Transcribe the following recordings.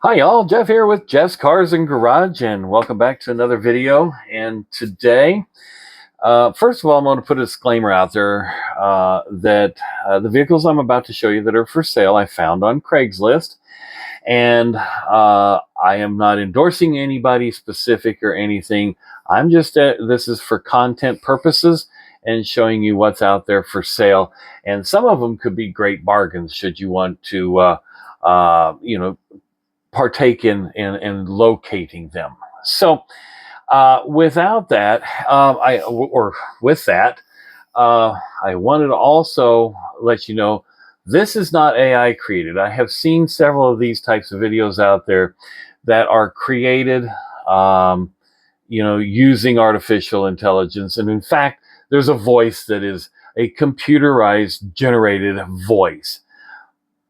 Hi y'all, Jeff here with Jeff's Cars and Garage, and welcome back to another video. And today, first of all, I'm going to put a disclaimer out there that the vehicles I'm about to show you that are for sale I found on Craigslist, and I am not endorsing anybody specific or anything. I'm just this is for content purposes and showing you what's out there for sale, and some of them could be great bargains should you want to partake in locating them. So without that, with that, I wanted to also let you know this is not AI created. I have seen several of these types of videos out there that are created, using artificial intelligence. And in fact, there's a voice that is a computerized generated voice.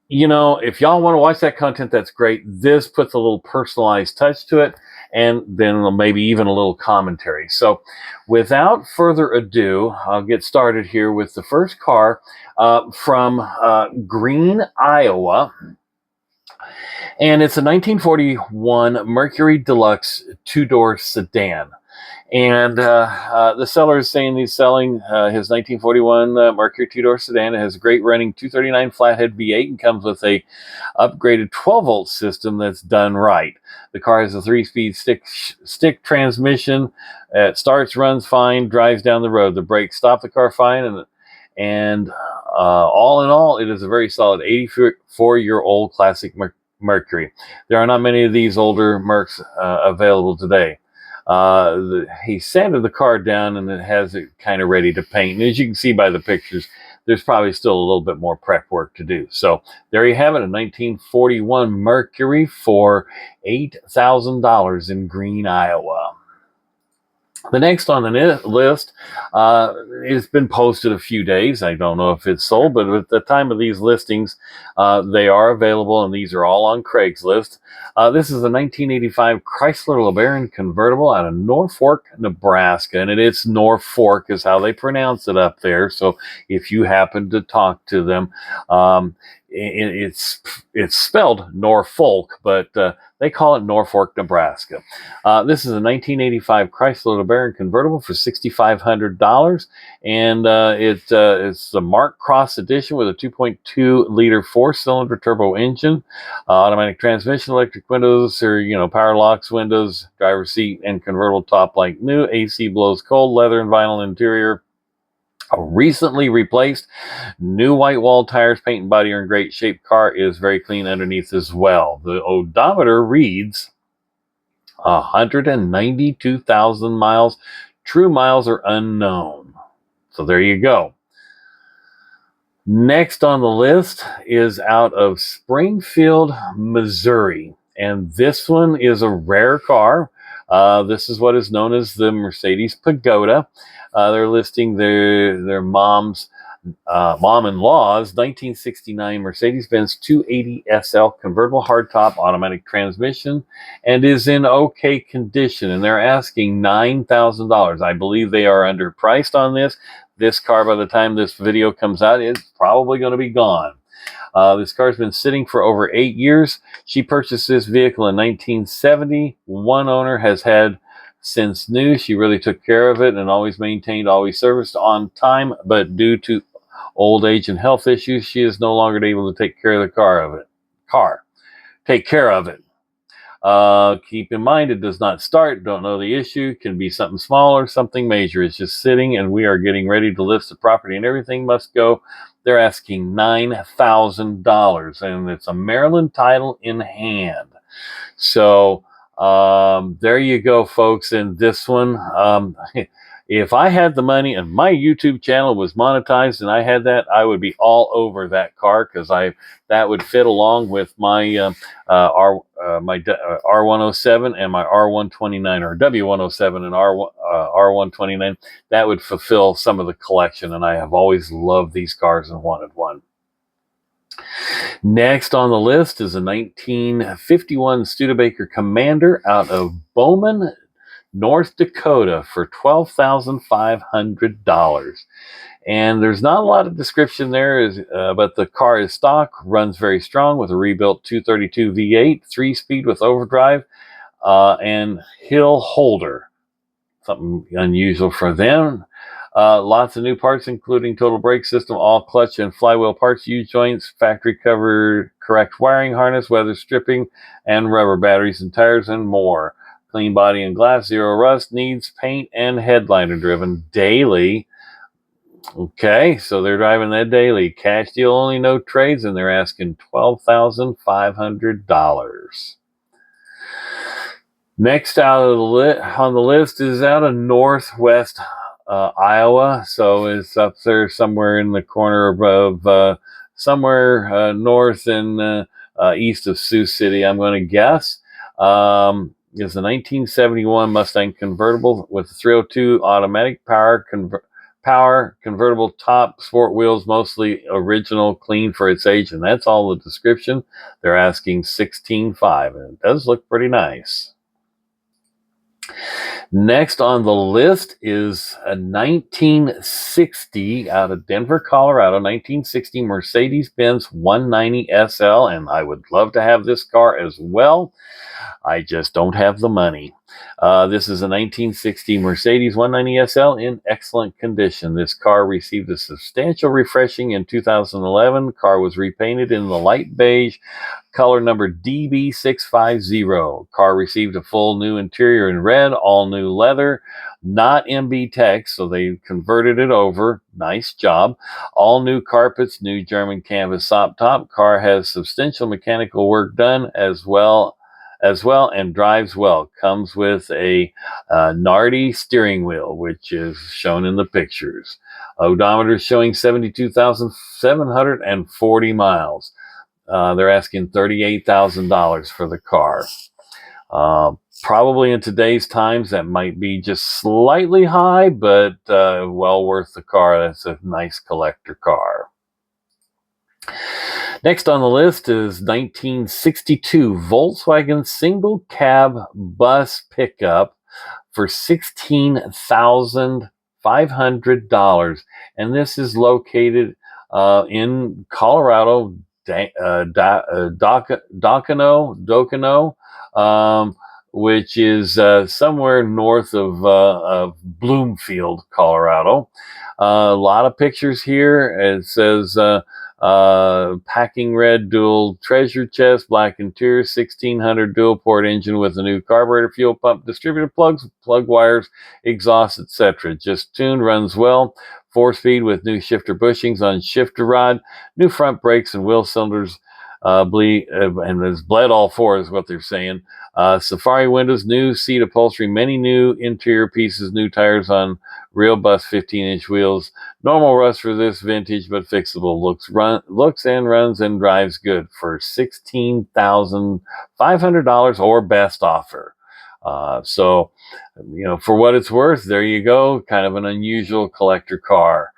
If y'all want to watch that content, that's great. This puts a little personalized touch to it, and then maybe even a little commentary. So without further ado, I'll get started here with the first car from Green, Iowa. And it's a 1941 Mercury Deluxe two-door sedan. And the seller is saying he's selling his 1941 Mercury two-door sedan. It has a great running 239 flathead V8 and comes with a upgraded 12-volt system that's done right. The car has a 3-speed stick transmission. It starts, runs fine, drives down the road. The brakes stop the car fine, and all in all, it is a very solid 84-year-old classic Mercury. There are not many of these older Mercs available today. He sanded the car down and it has it kind of ready to paint. And as you can see by the pictures, there's probably still a little bit more prep work to do. So there you have it, a 1941 Mercury for $8,000 in Green, Iowa. The next on the list has been posted a few days. I don't know if it's sold, but at the time of these listings, they are available, and these are all on Craigslist. This is a 1985 Chrysler LeBaron convertible out of Norfolk, Nebraska, and it's Norfolk is how they pronounce it up there. So if you happen to talk to them, it's spelled Norfolk, but they call it Norfolk, Nebraska. This is a 1985 Chrysler LeBaron convertible for $6,500, and it's the Mark Cross edition with a 2.2-liter 4-cylinder turbo engine, automatic transmission, electric windows, or power locks, windows, driver's seat, and convertible top like new. AC blows cold, leather and vinyl interior. Recently replaced, new white wall tires, paint and body are in great shape. Car is very clean underneath as well. The odometer reads 192,000 miles. True miles are unknown. So there you go. Next on the list is out of Springfield, Missouri. And this one is a rare car. This is what is known as the Mercedes Pagoda. They're listing their mom-in-law's 1969 Mercedes-Benz 280 SL convertible hardtop automatic transmission, and is in okay condition. And they're asking $9,000. I believe they are underpriced on this. This car, by the time this video comes out, is probably going to be gone. This car's been sitting for over 8 years. She purchased this vehicle in 1970. One owner has had since new. She really took care of it and always maintained, always serviced on time, but due to old age and health issues, she is no longer able to take care of the take care of it. Keep in mind, it does not start. Don't know the issue. Can be something small or something major. It's just sitting, and we are getting ready to list the property, and everything must go. They're asking $9,000, and it's a Maryland title in hand. So there you go, folks. And this one, if I had the money and my YouTube channel was monetized and I had that, I would be all over that car, because that would fit along with my R107 and my R129, or W107 and R129. That would fulfill some of the collection, and I have always loved these cars and wanted one. Next on the list is a 1951 Studebaker Commander out of Bowman, North Dakota for $12,500. And there's not a lot of description there, but the car is stock, runs very strong with a rebuilt 232 V8, 3-speed with overdrive, and hill holder. Something unusual for them. Lots of new parts, including total brake system, all clutch and flywheel parts, U-joints, factory covered correct wiring harness, weather stripping, and rubber batteries and tires, and more. Clean body and glass, zero rust, needs paint, and headliner driven daily. Okay, so they're driving that daily. Cash deal only, no trades, and they're asking $12,500. Next on the list is out of Northwest Iowa, so it's up there somewhere in the corner of somewhere north and east of Sioux City, I'm going to guess. It's a 1971 Mustang convertible with a 302 automatic power convertible top, sport wheels, mostly original, clean for its age, and that's all the description. They're asking $16,500, and it does look pretty nice. Next on the list is a 1960 out of Denver, Colorado, 1960 Mercedes-Benz 190 SL, and I would love to have this car as well. I just don't have the money. This is a 1960 Mercedes 190 SL in excellent condition. This car received a substantial refreshing in 2011. Car was repainted in the light beige color number DB650. Car received a full new interior in red, all new leather, not MB Tech, so they converted it over. Nice job. All new carpets, new German canvas top. Car has substantial mechanical work done as well, and drives well. Comes with a Nardi steering wheel, which is shown in the pictures. Odometer showing 72,740 miles. They're asking $38,000 for the car. Probably in today's times, that might be just slightly high, but well worth the car. That's a nice collector car. Next on the list is 1962 Volkswagen single cab bus pickup for $16,500. And this is located in Colorado, Dokeno, which is somewhere north of Bloomfield, Colorado. A lot of pictures here. It says packing red dual treasure chest, black interior, 1600 dual port engine with a new carburetor, fuel pump, distributor plugs, plug wires, exhaust, etc. Just tuned, runs well. 4-speed with new shifter bushings on shifter rod, new front brakes and wheel cylinders, and has bled all four is what they're saying. Safari windows, new seat upholstery, many new interior pieces, new tires on real bus 15-inch wheels. Normal rust for this vintage, but fixable. Looks and runs and drives good for $16,500 or best offer. So, for what it's worth, there you go. Kind of an unusual collector car.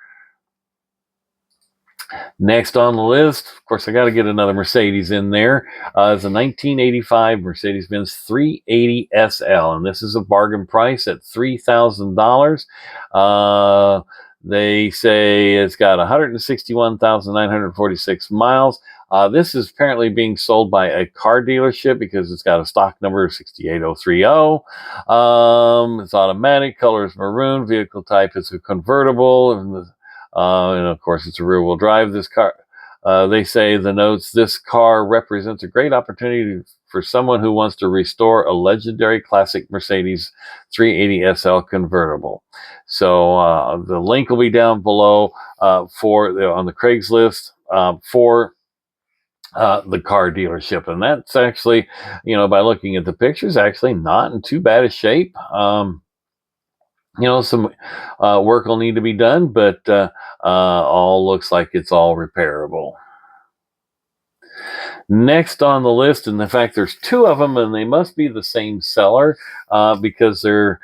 Next on the list, of course, I got to get another Mercedes in there. It's a 1985 Mercedes-Benz 380 SL, and this is a bargain price at $3,000. They say it's got 161,946 miles. This is apparently being sold by a car dealership because it's got a stock number 68030. It's automatic, color is maroon, vehicle type is a convertible, and of course it's a rear-wheel drive. This car, they say the notes, this car represents a great opportunity for someone who wants to restore a legendary classic Mercedes 380 SL convertible. So the link will be down below on the Craigslist for the car dealership, and that's actually, by looking at the pictures, actually not in too bad a shape. Some work will need to be done, but all looks like it's all repairable. Next on the list, and in fact, there's two of them, and they must be the same seller because they're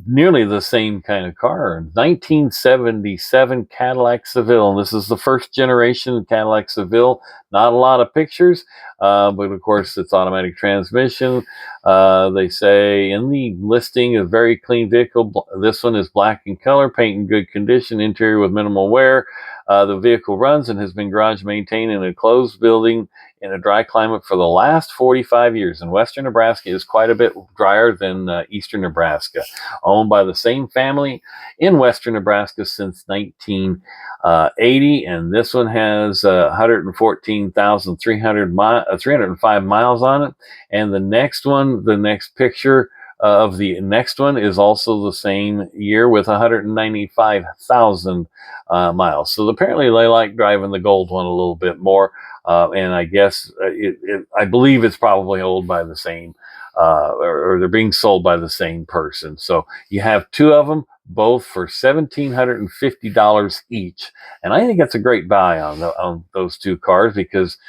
nearly the same kind of car. 1977 Cadillac Seville. And this is the first generation Cadillac Seville. Not a lot of pictures, but of course it's automatic transmission. They say in the listing, a very clean vehicle. This one is black in color, paint in good condition, interior with minimal wear. The vehicle runs and has been garage maintained in a closed building in a dry climate for the last 45 years. And western Nebraska is quite a bit drier than eastern Nebraska. Owned by the same family in western Nebraska since 1980. And this one has 114,305 miles on it. And the next one, the next picture of the next one is also the same year with 195,000 miles. So apparently they like driving the gold one a little bit more. And I guess I believe it's probably owned by the same, or they're being sold by the same person. So you have two of them, both for $1,750 each. And I think that's a great buy on those two cars, because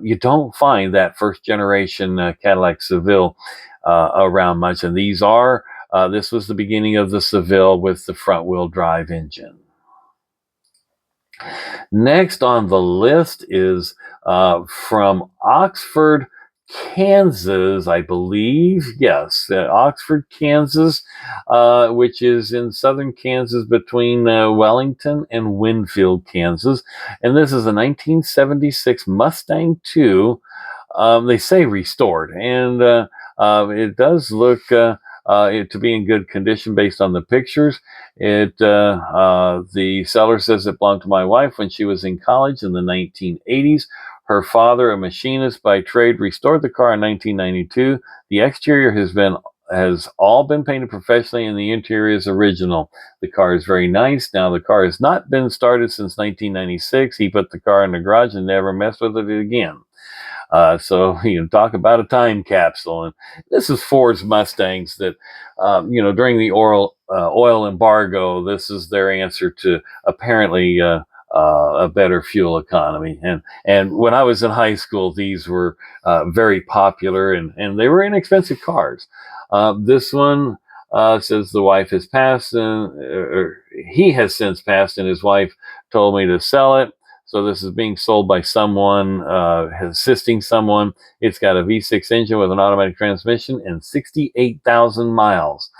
you don't find that first generation Cadillac Seville around much. And these are, this was the beginning of the Seville with the front wheel drive engine. Next on the list is from Oxford, Kansas, I believe. Yes, Oxford, Kansas, which is in southern Kansas between Wellington and Winfield, Kansas. And this is a 1976 Mustang II. They say restored, and it does look to be in good condition based on the pictures. The seller says it belonged to my wife when she was in college in the 1980s. Her father, a machinist by trade, restored the car in 1992. The exterior has all been painted professionally, and the interior is original. The car is very nice. Now, the car has not been started since 1996. He put the car in the garage and never messed with it again. So, talk about a time capsule. And this is Ford's Mustangs that, during the oil embargo, this is their answer to apparently a better fuel economy. And when I was in high school, these were very popular, and they were inexpensive cars. This one says the wife has passed, or he has since passed, and his wife told me to sell it. So this is being sold by someone, assisting someone. It's got a V6 engine with an automatic transmission and 68,000 miles.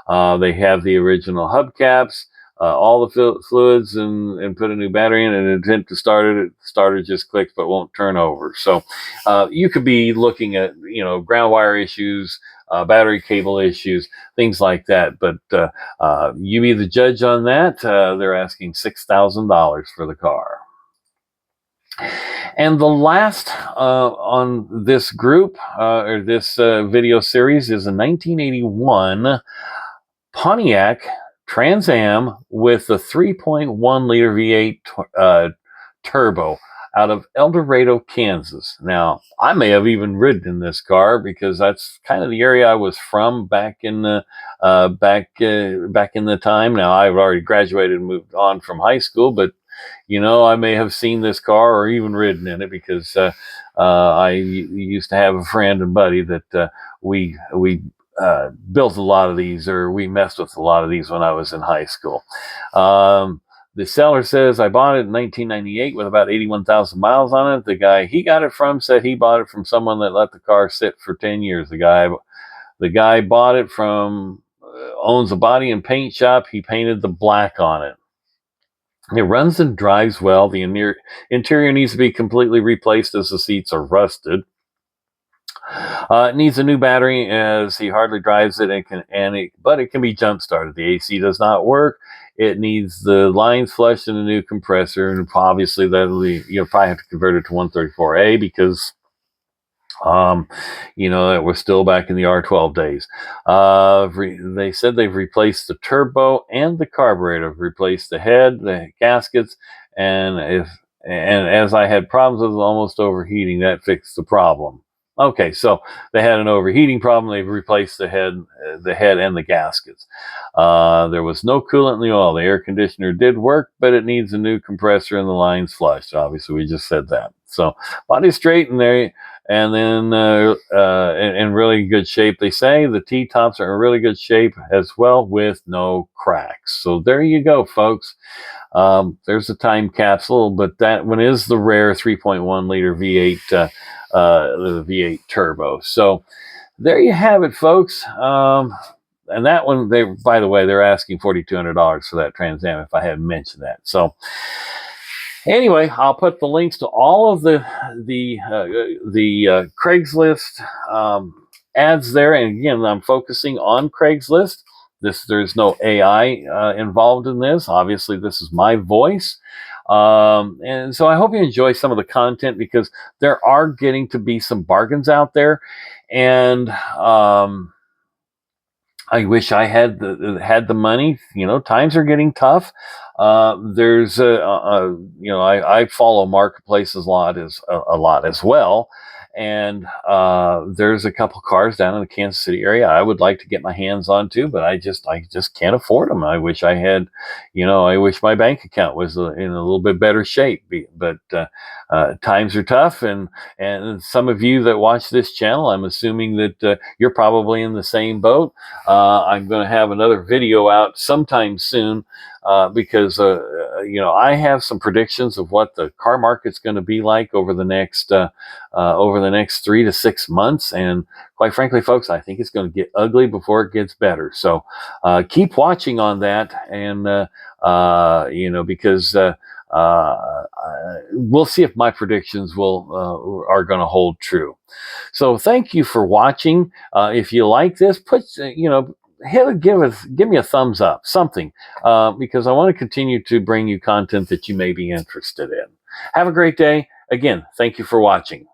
They have the original hubcaps, all the fluids, and put a new battery in, and attempt to start it. The starter just clicks but won't turn over. So you could be looking at, ground wire issues, battery cable issues, things like that. But you be the judge on that. They're asking $6,000 for the car. And the last on this group, or this video series, is a 1981 Pontiac Trans Am with a 3.1 liter V8 turbo out of El Dorado, Kansas. Now, I may have even ridden in this car, because that's kind of the area I was from back in the time. Now, I've already graduated and moved on from high school, but I may have seen this car or even ridden in it, because I used to have a friend and buddy that we built a lot of these, or we messed with a lot of these when I was in high school. The seller says, I bought it in 1998 with about 81,000 miles on it. The guy he got it from said he bought it from someone that let the car sit for 10 years. The guy bought it from, owns a body and paint shop. He painted the black on it. It runs and drives well. The interior needs to be completely replaced as the seats are rusted. It needs a new battery, as he hardly drives it, but it can be jump started. The AC does not work. It needs the lines flushed and a new compressor, and obviously you'll probably have to convert it to 134A, because that was still back in the R12 days. They said they've replaced the turbo and the carburetor, replaced the head, the gaskets, and as I had problems with almost overheating, that fixed the problem. Okay, so they had an overheating problem. They've replaced the head and the gaskets. There was no coolant in the oil. The air conditioner did work, but it needs a new compressor and the lines flushed. Obviously, we just said that. So body straight, and and then in really good shape. They say the T-tops are in really good shape as well, with no cracks. So there you go, folks. There's a time capsule, but that one is the rare 3.1 liter V8, the V8 turbo. So there you have it, folks. And that one, by the way, they're asking $4,200 for that Trans Am, if I hadn't mentioned that. So anyway, I'll put the links to all of the Craigslist ads there. And again, I'm focusing on Craigslist. There's no AI involved in this. Obviously, this is my voice. And so I hope you enjoy some of the content, because there are getting to be some bargains out there. And I wish I had the money. Times are getting tough. There's I follow marketplaces a lot as well, and there's a couple cars down in the Kansas City area I would like to get my hands on too, but I just can't afford them. I wish I had, I wish my bank account was in a little bit better shape, but times are tough, and some of you that watch this channel, I'm assuming that you're probably in the same boat. I'm going to have another video out sometime soon, because I have some predictions of what the car market's going to be like over the next 3 to 6 months, and quite frankly, folks, I think it's going to get ugly before it gets better. So keep watching on that, and because we'll see if my predictions are going to hold true. So thank you for watching. If you like this, give me a thumbs up, something, because I want to continue to bring you content that you may be interested in. Have a great day. Again, thank you for watching.